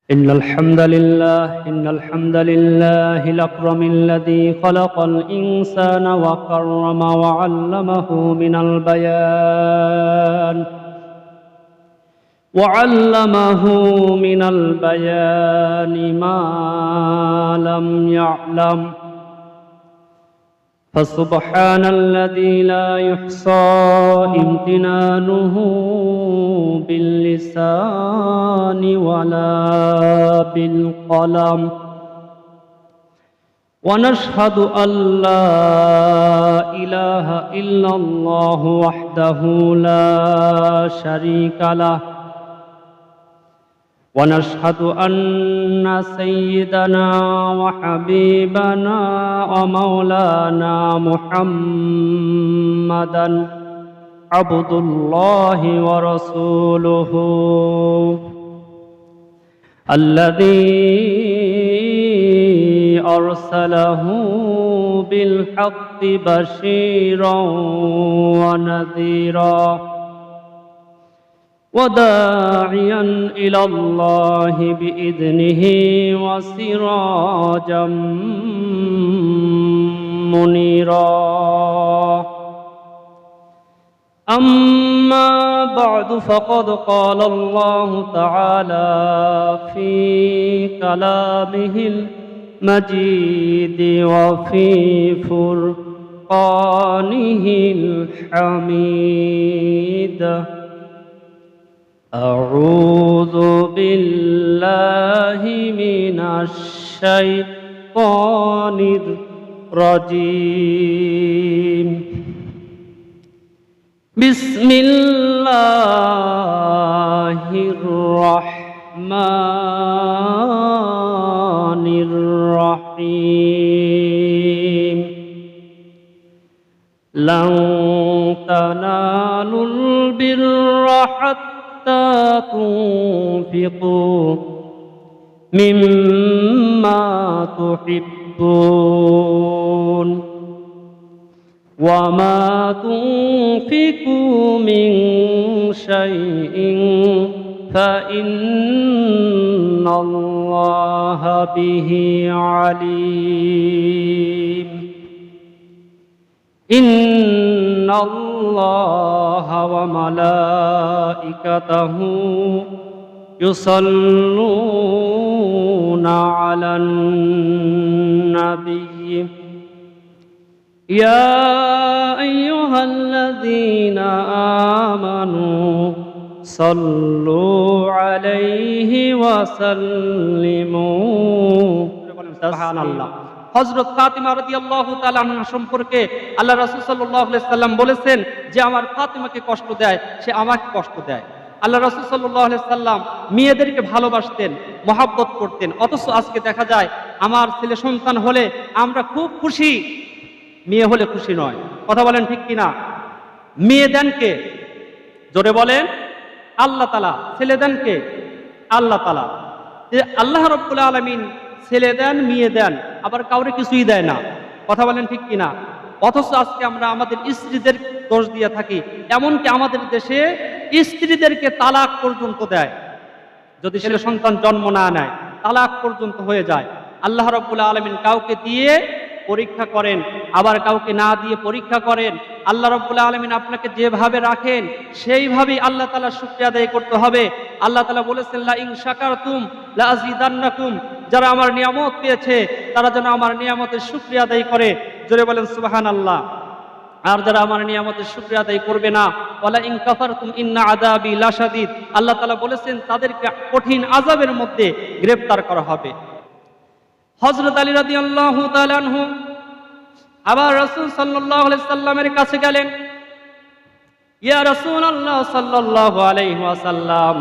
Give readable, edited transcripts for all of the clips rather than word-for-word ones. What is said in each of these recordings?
إن الحمد لله الأكرم الذي خلق الإنسان وكرم وعلمه من البيان ما لم يعلم فسبحان الذي لا يحصى امتنانه باللسان ولا بالقلم ونشهد أن لا إله إلا الله وحده لا شريك له ونشهد أن سيدنا وحبيبنا ومولانا محمدًا عبد الله ورسوله الذي أرسله بالحق بشيرا ونذيرا وداعيا إلى الله بإذنه وسراجا منيرا. أما بعد فقد قال الله تعالى في كلامه المجيد وفي فرقانه الحميد. أعوذ بالله من الشيطان الرجيم. بسم الله الرحمن الرحيم. لن تنالوا البر حتى تنفقوا مما تحبون وما تنفقوا من شيء فإن الله به عليم. إن الله وملائكته يصلون على النبي يا أيها الذين آمنوا صلوا عليه وسلموا تسليما. হযরত ফাতিমা রাদিয়াল্লাহু তাআলা আনহা সম্পর্কে আল্লাহ রাসূল সাল্লাল্লাহু আলাইহি সাল্লাম বলেছেন যে আমার ফাতিমাকে কষ্ট দেয় সে আমাকে কষ্ট দেয়। আল্লাহ রাসূল সাল্লাল্লাহু আলাইহি সাল্লাম মেয়েদেরকে ভালোবাসতেন, মহব্বত করতেন, অথচ আজকে দেখা যায় আমার ছেলে সন্তান হলে আমরা খুব খুশি, মেয়ে হলে খুশি নয়। কথা বলেন ঠিক কিনা? মেয়ে দেন কে? জোরে বলেন। আল্লাহ তাআলা। ছেলে দেন কে? আল্লাহ তাআলা। আল্লাহ রাব্বুল আলামিন ছেলে দেন, মেয়ে দেন, আবার কাউরে কিছুই দেয় না। কথা বলেন ঠিক কিনা? অথচ আজকে আমরা আমাদের স্ত্রীদের দোষ দিয়ে থাকি। এমনকি আমাদের দেশে স্ত্রীদেরকে তালাক পর্যন্ত দেয়, যদি ছেলে সন্তান জন্ম না নেয় তালাক পর্যন্ত হয়ে যায়। আল্লাহ রাব্বুল আলামিন কাউকে দিয়ে পরীক্ষা করেন, আবার কাউকে না দিয়ে পরীক্ষা করেন। আল্লাহ রাব্বুল আলামিন আপনাকে যেভাবে রাখেন সেইভাবেই আল্লাহ তাআলা শুকরিয়া আদায় করতে হবে। আল্লাহ তাআলা বলেছেন লা ইন শাকারতুম লা আযীদান্নাকুম, যারা আমার নিয়ামত পেয়েছে তারা যেন আমার নিয়ামতের শুকরিয়া আদায় করে। জোরে বলেন সুবহানাল্লাহ। আর যারা আমার নিয়ামতের শুকরিয়া আদায় করবে না, ওয়ালা ইন কাফারতুম ইন্না আযাবি লাশাদীদ, আল্লাহ তাআলা বলেছেন তাদেরকে কঠিন আযাবের মধ্যে গ্রেফতার করা হবে। হযরত আলী রাদিয়াল্লাহু তাআলা আনহু আবার রাসূল সাল্লাল্লাহু আলাইহি সাল্লামের কাছে গেলেন। ইয়া রাসূলুল্লাহ সাল্লাল্লাহু আলাইহি ওয়াসাল্লাম,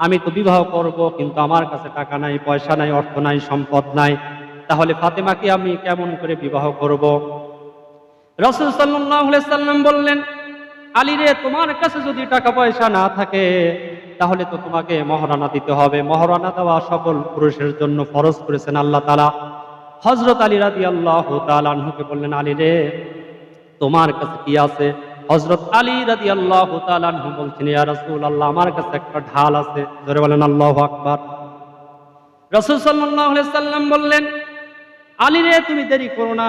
আমি তো বিবাহ করব কিন্তু আমার কাছে টাকা নাই, পয়সা নাই, অর্থ নাই, সম্পদ নাই, তাহলে ফাতেমাকে আমি কেমন করে বিবাহ করব? রাসূল সাল্লাল্লাহু আলাইহি সাল্লাম বললেন, আলী রে, তোমার কাছে যদি টাকা পয়সা না থাকে তাহলে তো তোমাকে মহারানা দিতে হবে। মহারানা দেওয়া সকল পুরুষের জন্য ফরজ করেছেন আল্লাহ তাআলা। হযরত আলী রাদিয়াল্লাহু তাআলা আনহুকে বললেন, আলী রে, তোমার কাছে কি আছে? হযরত আলী রাদিয়াল্লাহু তাআলা আনহু বলছেন, ইয়া রাসূলুল্লাহ, আমার কাছে একটা ঢাল আছে। জোরে বলেন আল্লাহু আকবার। রাসূল সাল্লাল্লাহু আলাইহি সাল্লাম বললেন, আলী রে তুমি দেরি করো না,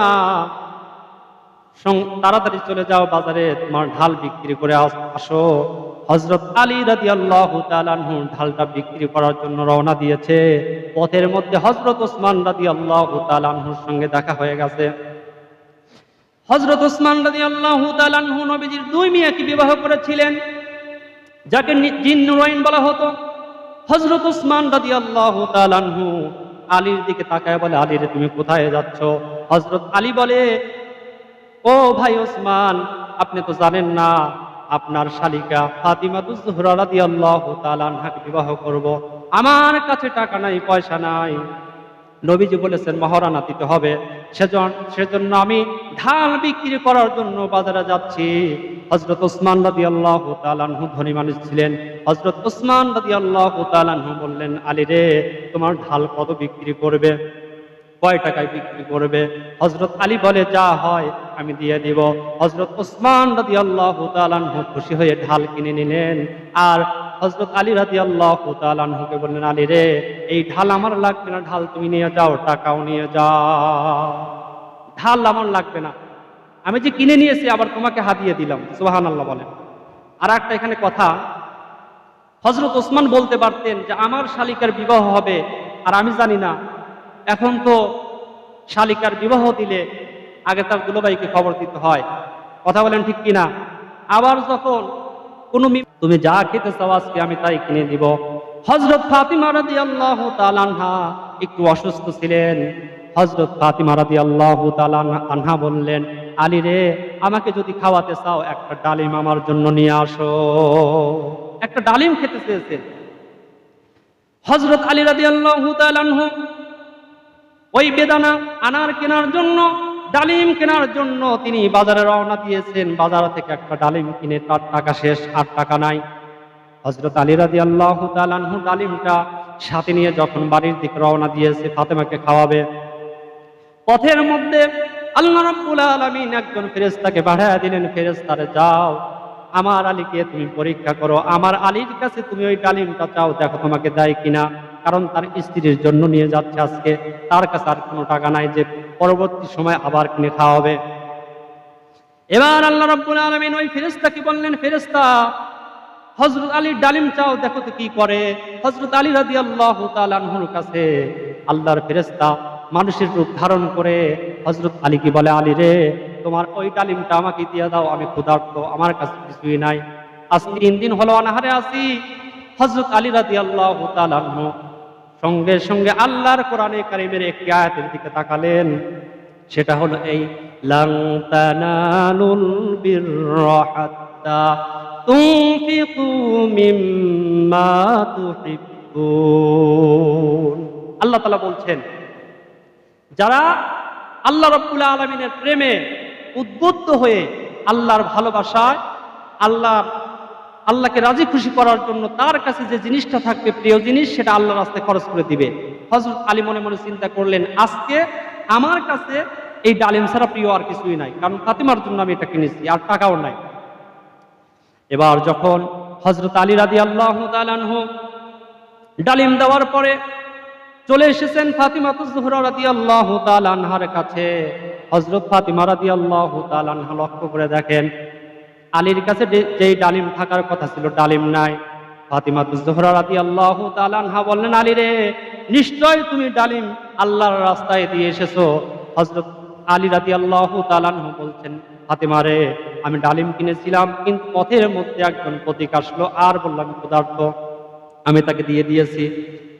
তাড়াতাড়ি চলে যাও বাজারে, তোমার ঢাল বিক্রি করে আসো। হযরত আলী রাদিয়াল্লাহু তাআলা আনহু ঢালটা বিক্রি করার জন্য রওনা দিয়েছে। পথের মধ্যে হযরত ওসমান রাদিয়াল্লাহু তাআলা আনহুর সঙ্গে দেখা হয়ে গেছে। হযরত ওসমান রাদিয়াল্লাহু তাআলা আনহু নবীজির দুই মেয়েকে বিবাহ করেছিলেন, যাকে জিন্নুরাইন বলা হতো। হযরত ওসমান রাদিয়াল্লাহু তাআলা আনহু আলীর দিকে তাকায় বলে, আলী রে তুমি কোথায় যাচ্ছ? হযরত আলী বলে, ও ভাই ওসমান, আপনি তো জানেন না আপনার শালিকা ফাতিমাতুজ জোহরা রাদিয়াল্লাহু তাআলা আনহাকে বিবাহ করব, আমার কাছে টাকা নাই, পয়সা নাই। নবীজি বলেছেন মহারানা দিতে হবে, সেজন্য আমি ঢাল বিক্রি করার জন্য বাজারে যাচ্ছি। হযরত ওসমান রাদিয়াল্লাহু তাআলা আনহু ধনী মানুষ ছিলেন। হযরত ওসমান রাদিয়াল্লাহু তাআলা আনহু বললেন, আলী রে তোমার ঢাল কত বিক্রি করবে, কয় টাকায় বিক্রি করবে? হযরত আলী বলে, যা হয় আমি দিয়ে দিব। হযরত ওসমান রাদিয়াল্লাহু তাআলা আনহু খুশি হয়ে ঢাল কিনে নিলেন। আর হযরত আলী রাদিয়াল্লাহু তাআলা আনহুকে বললেন, আলী রে এই ঢাল আমার লাগবে না, ঢাল তুমি নিয়ে যাও, টাকাও নিয়ে যাও, ঢাল আমার লাগবে না, আমি যে কিনে নিয়েছি আবার তোমাকে হাদিয়ে দিলাম। সুবহানাল্লাহ বলেন। আর একটা এখানে কথা, হযরত ওসমান বলতে পারতেন যে আমার শালিকার বিবাহ হবে আর আমি জানি না। এখন তো শালিকার বিবাহ দিলে আগে তার দুলাভাইকে খবর দিতে হয়, কথা বলেন ঠিক কিনা? আবার যখন তুমি যা খেতে চাও আজকে আমি তাই কিনে দিব। হযরত ফাতিমা রাদিয়াল্লাহু তাআলা আনহা একটু অসুস্থ ছিলেন। হযরত ফাতিমা রাদিয়াল্লাহু তাআলা আনহা বললেন, আলী রে আমাকে যদি খাওয়াতে চাও একটা ডালিম আমার জন্য নিয়ে আসো। একটা ডালিম খেতে চেয়েছে। হযরত আলী রাদিয়াল্লাহু তাআলা আনহু ওই বেদানা আনার কেনার জন্য, ডালিম কেনার জন্য তিনি বাজারে রওনা দিয়েছেন। বাজার থেকে একটা ডালিম কিনে তার টাকা শেষ, আর টাকা নাই। হযরত আলী রাদিয়াল্লাহু তাআলা আনহু ডালিমটা সাথে নিয়ে যখন বাড়ির দিকে রওনা দিয়েছে ফাতেমাকে খাওয়াবে, পথের মধ্যে আল্লাহ রাব্বুল আলামিন একজন ফেরেশতাকে পাঠিয়ে দিলেন, ফেরেশতারে যাও আমার আলীকে তুমি পরীক্ষা করো, আমার আলীর কাছে তুমি ওই ডালিমটা চাও, দেখো তোমাকে দেয় কিনা। কারণ তার স্ত্রীর জন্য নিয়ে যাচ্ছে আজকে, তার কাছে আর কোনো টাকা নাই যে পরবর্তী সময় আবার কিনে খাওয়াবে। এবার আল্লাহ রাব্বুল আলামিন ওই ফেরেশতাকে বললেন, ফেরেশতা হযরত আলীর ডালিম চাও, দেখো তো কি করে। হযরত আলী রাদিয়াল্লাহু তাআলা আনহুর কাছে আল্লাহর ফেরেশতা মানুষের রূপ ধারণ করে হযরত আলীকে বলে, আলী রে তোমার ওই ডালিমটা আমাকে দিয়ে দাও, আমি ক্ষুধার্ত, আমার কাছে কিছুই নাই, আজ 3 দিন হলো অনাহারে আছি। হযরত আলী রাদিয়াল্লাহু তাআলা আনহু সঙ্গে সঙ্গে আল্লাহর কোরআনে কারীমের একটি আয়াতের দিকে তাকালেন, সেটা হলো এই, লান তানালুল বিররা হাত্তা তুনফিকু মিম্মা তুহিব্বুন। আল্লাহ তাআলা বলছেন, যারা আল্লাহ রাব্বুল আলামিনের প্রেমে উদ্বুদ্ধ হয়ে আল্লাহর ভালোবাসায় আল্লাহকে রাজি খুশি করার জন্য তার কাছে যে জিনিসটা থাকবে প্রিয় জিনিস, সেটা আল্লাহর রাস্তায় খরচ করে দিবে। হযরত আলী মনে মনে চিন্তা করলেন, আজকে আমার কাছে এই ডালিম ছাড়া প্রিয় আর কিছুই নাই, কারণ ফাতিমার জন্য আমি এটা কিনেছি, আর টাকাও নাই। এবার যখন হযরত আলী রাদিয়াল্লাহু তাআলা আনহু ডালিম দেওয়ার পরে চলে এসেছেন ফাতিমাতুজ জোহরা রাদিয়াল্লাহু তাআলা আনহার কাছে, হযরত ফাতিমা রাদিয়াল্লাহু তাআলা আনহা লক্ষ্য করে দেখেন আলীর কাছে যেই ডালিম থাকার কথা ছিল ডালিম নাই। ফাতিমাতুজ জোহরা রাদিয়াল্লাহু তাআলা আনহা বললেন, আলী রে নিশ্চয় তুমি ডালিম আল্লাহর রাস্তায় দিয়ে এসেছো। হযরত আলী রাদিয়াল্লাহু তাআলা আনহু বলছেন, ফাতিমা রে আমি ডালিম কিনেছিলাম, কিন্তু পথের মধ্যে একজন পথিক আসলো আর বললাম ক্ষুধার্ত, আমি তাকে দিয়ে দিয়েছি।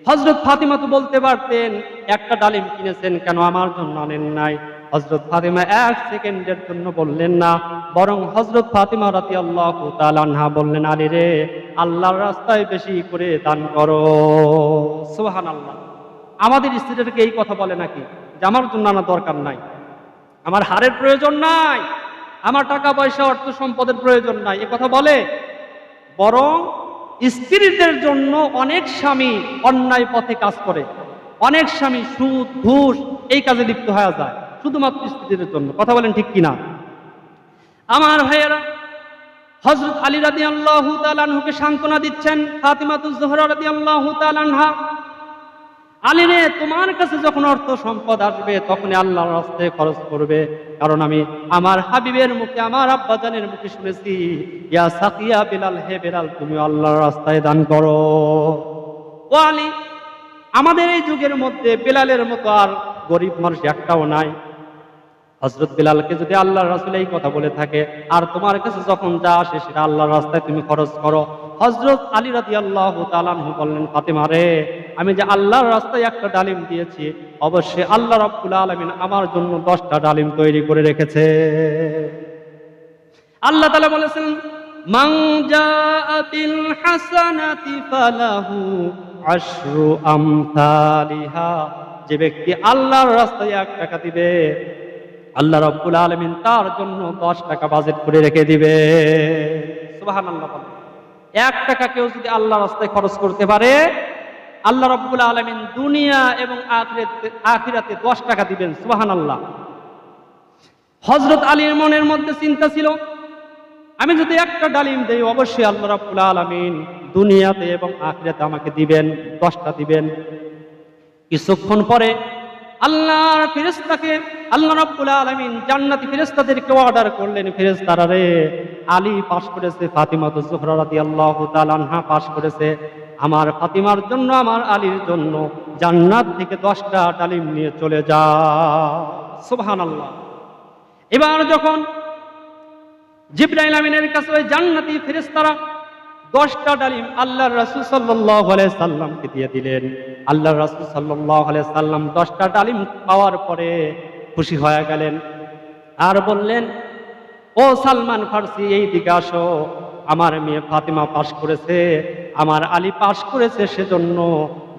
হযরত ফাতিমা তো বলতে পারতেন, একটা ডালিম কিনেছেন কেন আমার জন্য আনেন নাই। হযরত ফাতিমা 1 সেকেন্ডের জন্য বললেন না, বরং হযরত ফাতিমা রাদিয়াল্লাহু তাআলা আনহা বললেন, আলী রে আল্লাহর রাস্তায় বেশি করে দান করো। সুবহানাল্লাহ। আমাদের স্ত্রীদেরকে এই কথা বলে নাকি যে আমার জন্য আনা দরকার নাই, আমার হারের প্রয়োজন নাই, আমার টাকা পয়সা অর্থ সম্পদের প্রয়োজন নাই, এ কথা বলে? বরং স্ত্রীদের জন্য অনেক স্বামী অন্যায় পথে কাজ করে, অনেক স্বামী সুদ ঘুষ এই কাজে লিপ্ত হয়ে যায় শুধুমাত্র স্ত্রীদের জন্য। কথা বলেন ঠিক কিনা? আমার ভাইয়েরা, হযরত আলী রাদিয়াল্লাহু তাআলা আনহুকে সান্ত্বনা দিচ্ছেন ফাতিমাতুজ জোহরা রাদিয়াল্লাহু তাআলা আনহা। আলী রে, তোমার কাছে যখন অর্থ সম্পদ আসবে তখনই আল্লাহর রাস্তায় খরচ করবে, কারণ আমি আমার হাবিবের মুখে, আমার আব্বাজানের মুখে শুনেছি, ইয়া সাকিয়া বিলাল, হে বিলাল তুমি আল্লাহর রাস্তায় দান করো। ও আলী, আমাদের এই যুগের মধ্যে বিলালের মতো আর গরিব মানুষ একটাও নাই। হযরত বিলালকে যদি আল্লাহর রাসূল এই কথা বলে থাকে, আর তোমার কাছে যখন যা আসে সেটা আল্লাহর রাস্তায় তুমি খরচ করো। হযরত আলী রাদিয়াল্লাহু তাআলা আনহু বললেন, ফাতেমা রে, আমি যে আল্লাহর রাস্তায় একটা ডালিম দিয়েছি, অবশ্যই আল্লাহ রাব্বুল আলামিন আমার জন্য 10টা ডালিম তৈরি করে রেখেছে। আল্লাহ তাআলা বলেছেন, মান জাআ বিল হাসানাতি ফালাহু আশরু আমসালিহা, যে ব্যক্তি আল্লাহর রাস্তায় 1 টাকা দিবে, আল্লাহ রাব্বুল আলামিন তার জন্য 10 টাকা বাজেট করে রেখে দিবে। সুবহানাল্লাহ। 1 টাকা কেউ যদি আল্লাহর রাস্তায় খরচ করতে পারে, আল্লাহ রাব্বুল আলামিন দুনিয়া এবং আখিরাতে 10 টাকা দিবেন। সুবহানাল্লাহ। হযরত আলীর মনের মধ্যে চিন্তা ছিল, আমি যদি একটা ডালিম দেই, অবশ্যই আল্লাহ রাব্বুল আলামিন দুনিয়াতে এবং আখিরাতে আমাকে দিবেন, 10টা দিবেন। কিছুক্ষণ পরে আল্লাহর ফেরেশতাকে আল্লাহ রাব্বুল আলামিন জান্নাতি ফেরেশতাদেরকে অর্ডার করলেন, ফেরেশতারা রে, আলী পাস করেছে, ফাতিমাতুজ জোহরা রাদিয়াল্লাহু তাআলা আনহা পাস করেছে, আমার ফাতিমার জন্য, আমার আলীর জন্য জান্নাত থেকে 10টা ডালিম নিয়ে চলে যাও। সুবহানাল্লাহ। এবার যখন জিবরাইল আমিনের কাছে ওই জান্নাতি ফেরেশতারা 10টা ডালিম আল্লাহর রাসূল সাল্লাল্লাহু আলাইহি সাল্লামকে দিয়ে দিলেন। আল্লাহর রাসূল সাল্লাল্লাহু আলাইহি সাল্লাম 10টা ডালিম পাওয়ার পরে খুশি হয়ে গেলেন, আর বললেন, ও সালমান ফারসি, এই দিকে আসো, আমার মেয়ে ফাতিমা পাস করেছে, আমার আলী পাস করেছে, সেজন্য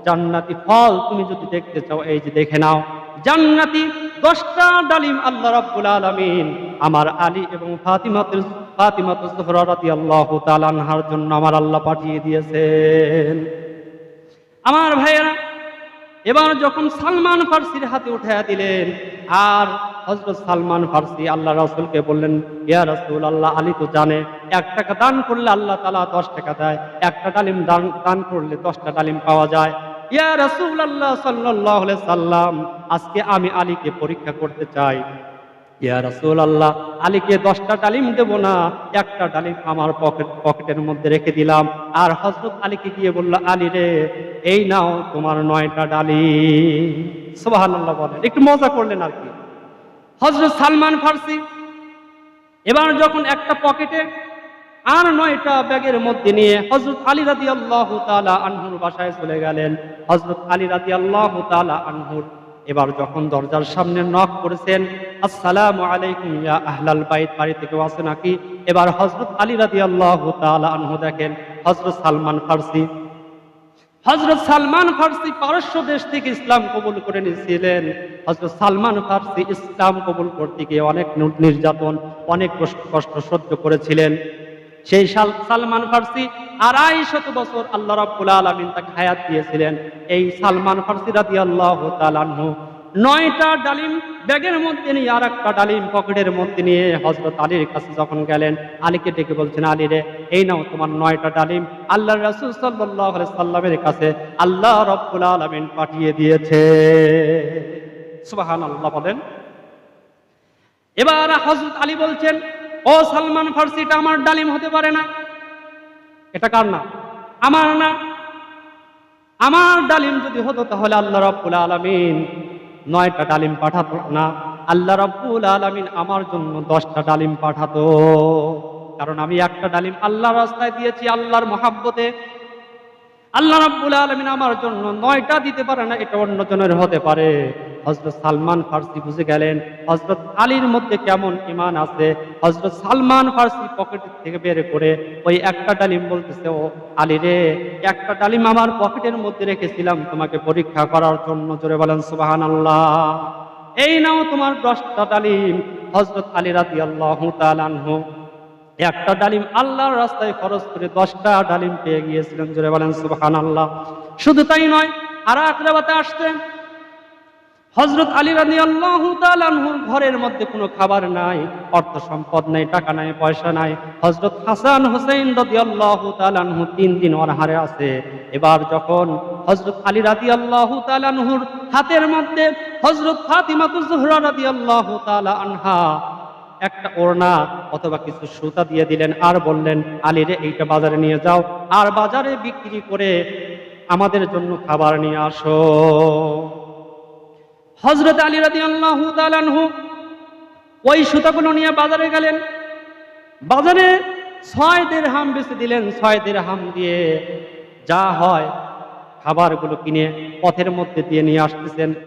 জান্নাতি ফল তুমি যদি দেখতে চাও, এই যে দেখে নাও, জান্নাতি 10টা ডালিম আল্লাহ রাব্বুল আলামিন আমার আলী এবং ফাতিমাতুজ জোহরা রাদিয়াল্লাহু তাআলা আনহার জন্য আমার আল্লাহ পাঠিয়ে দিয়েছেন। আমার ভাইয়েরা, এবার যখন সালমান ফারসির হাতে উঠায়া দিলেন, আর হযরত সালমান ফারসি আল্লাহ রাসূলকে বললেন, ইয়া রাসূলুল্লাহ, আলী তো জানে 1 টাকা দান করলে আল্লাহ তাআলা 10 টাকা দেয়, 1টা ডালিম দান করলে 10টা ডালিম পাওয়া যায়। ইয়া রাসূলুল্লাহ সাল্লাল্লাহু আলাইহি সাল্লাম, আজকে আমি আলীকে পরীক্ষা করতে চাই। ইয়া রাসূলুল্লাহ, আলীকে 10টা ডালিম দেব না, 1টা ডালিম আমার পকেটের মধ্যে রেখে দিলাম। আর হযরত আলীকে গিয়ে বলল, আলী রে, এই নাও তোমার 9টা ডালিম। সুবহানাল্লাহ বলেন, একটু মজা করলেন আর কি। হযরত সালমান ফারসি এবার যখন একটা পকেটে আর 9টা ব্যাগের মধ্যে নিয়ে হযরত আলী রাদিয়াল্লাহু তাআলা আনহুর বাসায় চলে গেলেন। হযরত আলী রাদিয়াল্লাহু তাআলা আনহুর এবার যখন দরজার সামনে নক করেছেন, আসসালামু আলাইকুম ইয়া আহলাল বাইত, বাড়িতে কেউ আছে নাকি? এবার হযরত আলী রাদিয়াল্লাহু তাআলা আনহু দেখেন হযরত সালমান ফারসি পারস্য দেশ থেকে ইসলাম কবুল করে নিয়েছিলেন। হযরত সালমান ফারসি ইসলাম কবুল করতে গিয়ে অনেক নির্যাতন, অনেক কষ্ট সহ্য করেছিলেন। সেই সালমান ফারসি 250 বছর আল্লাহ রাব্বুল আলামিন তাকে হায়াত দিয়েছিলেন। এই সালমান ফারসি রাদিয়াল্লাহু তাআলা আনহু 9টা ডালিম ব্যাগের মধ্যে নিয়ে আর একটা ডালিম পকেটের মধ্যে নিয়ে হযরত আলীর কাছে যখন গেলেন, আলীকে ডেকে বলছেন, আলী রে, এই নাও তোমার 9টা ডালিম আল্লাহর রাসূল সাল্লাল্লাহু আলাইহি সাল্লামের কাছে আল্লাহ রাব্বুল আলামিন পাঠিয়ে দিয়েছে। সুবহানাল্লাহ বলেন। এবার হযরত আলী বলছেন, ও সালমান ফারসি, এটা আমার ডালিম হতে পারে না। এটা কার না? আমার না। আমার ডালিম যদি হতো তাহলে আল্লাহ রাব্বুল আলামিন 9টা ডালিম পাঠাতো না, আল্লাহ রাব্বুল আলামিন আমার জন্য 10টা ডালিম পাঠাতো। কারণ আমি একটা ডালিম আল্লাহর রাস্তায় দিয়েছি, আল্লাহর মহাব্বতে। আল্লাহ রাব্বুল আলামিন আমার জন্য 9টা দিতে পারে না, এটা অন্য জনের হতে পারে। হযরত সালমান ফারসি বুঝে গেলেন হযরত আলীর মধ্যে কেমন ঈমান আছে। হযরত সালমান ফারসি পকেট থেকে বের করে ওই একটা ডালিম বলতেছে, ও আলী রে, একটা ডালিম আমার পকেটের মধ্যে রেখেছিলাম তোমাকে পরীক্ষা করার জন্য। জোরে বলেন সুবহানাল্লাহ। এই নাও তোমার 10টা ডালিম। হযরত আলী রাদিয়াল্লাহু তাআলা আনহু একটা ডালিম আল্লাহর রাস্তায় খরচ করে 10টা ডালিম পেয়ে গিয়েছিলেন। জোরে বলেন সুবহানাল্লাহ। শুধু তাই নয়, আর এক রাতে আসতেন হযরত আলী রাদিয়াল্লাহু তাআলা আনহুর ঘরের মধ্যে কোনো খাবার নাই, অর্থ সম্পদ নাই, টাকা নাই, পয়সা নাই। হযরত হাসান হুসাইন রাদিয়াল্লাহু তাআলা আনহু 3 দিন অনাহারে আছে। এবার যখন হযরত আলী রাদিয়াল্লাহু তাআলা আনহুর হাতের মধ্যে হযরত ফাতিমাতুজ জোহরা রাদিয়াল্লাহু তাআলা আনহা একটা ওড়না অথবা কিছু সুতা দিয়ে দিলেন, আর বললেন, আলী রে, এইটা বাজারে নিয়ে যাও, আর বাজারে বিক্রি করে আমাদের জন্য খাবার নিয়ে আসো। হযরত আলী রাদিয়াল্লাহু তাআলা আনহু ওই সুতাগুলো নিয়ে বাজারে গেলেন। বাজারে 6 দিরহাম বেচে দিলেন। 6 দিরহাম দিয়ে যা হয় খাবারগুলো কিনে পথের মধ্যে দিয়ে নিয়ে আসতেছেন।